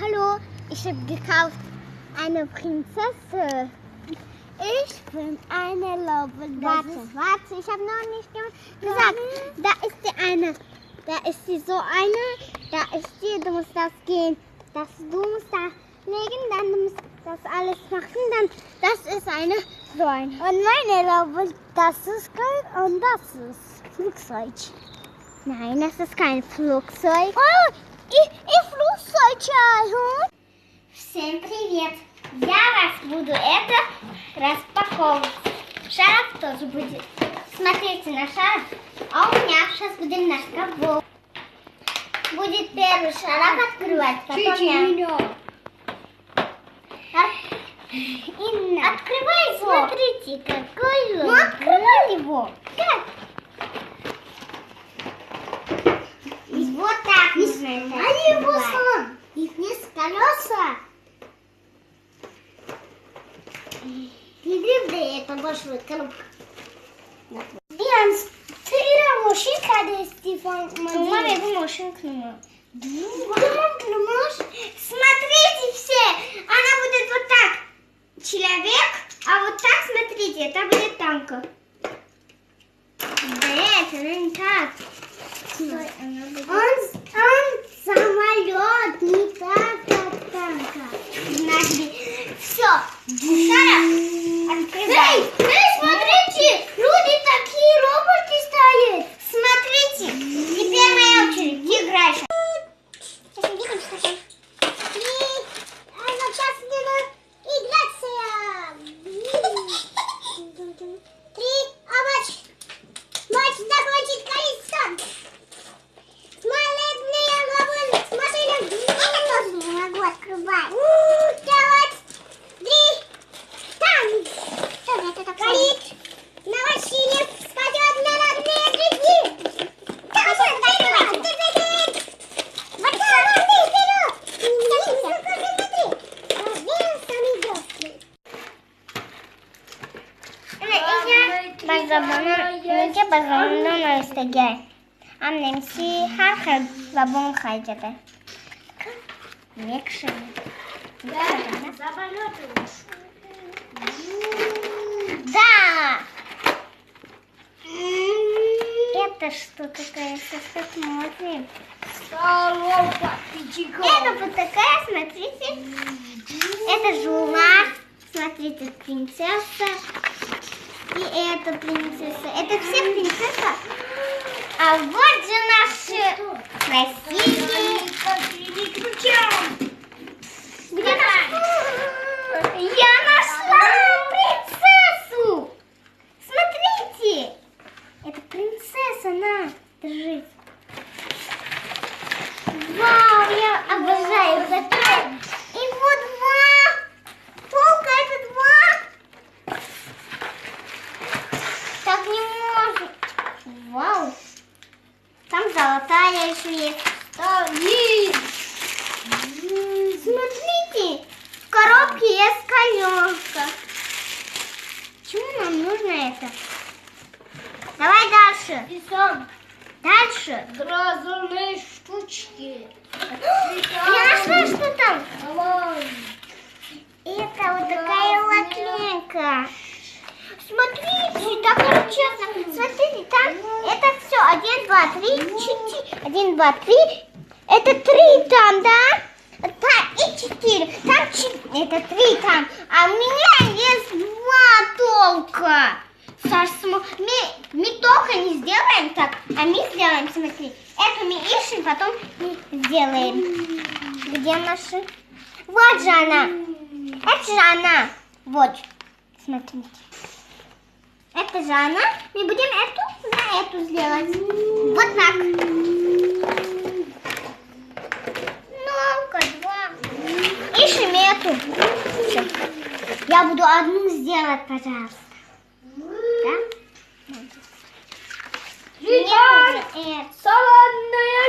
Hallo, ich habe gekauft eine Prinzessin. Ich bin eine Lobe. Warte, ich habe noch nicht gesagt. Da ist die eine. Da ist die so eine. Da ist die, du musst das gehen. Du musst da legen, dann du musst das alles machen. Dann, das ist eine, so eine. Und meine Lobe, das ist kein, und das ist Flugzeug. Nein, das ist kein Flugzeug. Oh, и флюсочка. Всем привет! Я вас буду это распаковывать. Шаров тоже будет. Смотрите на шаров. А у меня сейчас будет разговор. Будет первый шаров открывать, потом я. Открывай его. Смотрите, какой он. Ну открывай его. Как? Вот так нужно это. Они его слон. Их нет колеса. Иди, да это большой коробка. Диан, ты машинка есть, мама, я машинка Смотрите все, она будет вот так. Человек, а вот так, смотрите, это будет танка. Да это не так. Он самолет, не так, как танка. Все, Шара, открывай. Эй, смотрите, люди такие, роботы стоят. Смотрите, теперь моя очередь, ты играешь. Сейчас увидим, что там. Сейчас мне надо играться. 3, матч закончить колесо. Открывай. Давай. 3. Там. Что это такое? Горит. На машине спадет на родные грязи. Давай, вперед. Вот так, вперед. Смотри. Annemsi her xil va bunu xayjadi. Мекшин. Да! Это что такое? Посмотрим. Это вот такая, смотрите. Это жула. Смотрите, принцесса. И эта принцесса. Это все принцесса. А вот же наши красивые. Где Я нашла принцессу! Смотрите! Это принцесса, на, держи. Вау, я обожаю это. И вот 2. Только это 2. Так не может. Вау. Там золотая еще есть. Смотрите, в коробке есть колеса. Почему нам нужно это? Давай дальше. Дальше. Разные штучки. Я нашла, что там. Давай. Это вот такая латленька. Смотрите, так честно. Смотрите, там это все. 1, 2, 3, 4. 1, 2, 3. Это 3 там, да? Там и 4. Там 4. Это 3 там. А у меня есть 2 только. Саша, мы только не сделаем так, а мы сделаем, смотри. Это мы ищем, потом мы сделаем. Где наши? Вот же она. Это же она. Вот. Смотрите. Это же она. Мы будем эту на эту сделать. Вот так. Ну-ка, 2. Ищем эту. Все. Я буду одну сделать, пожалуйста. Да? Солоная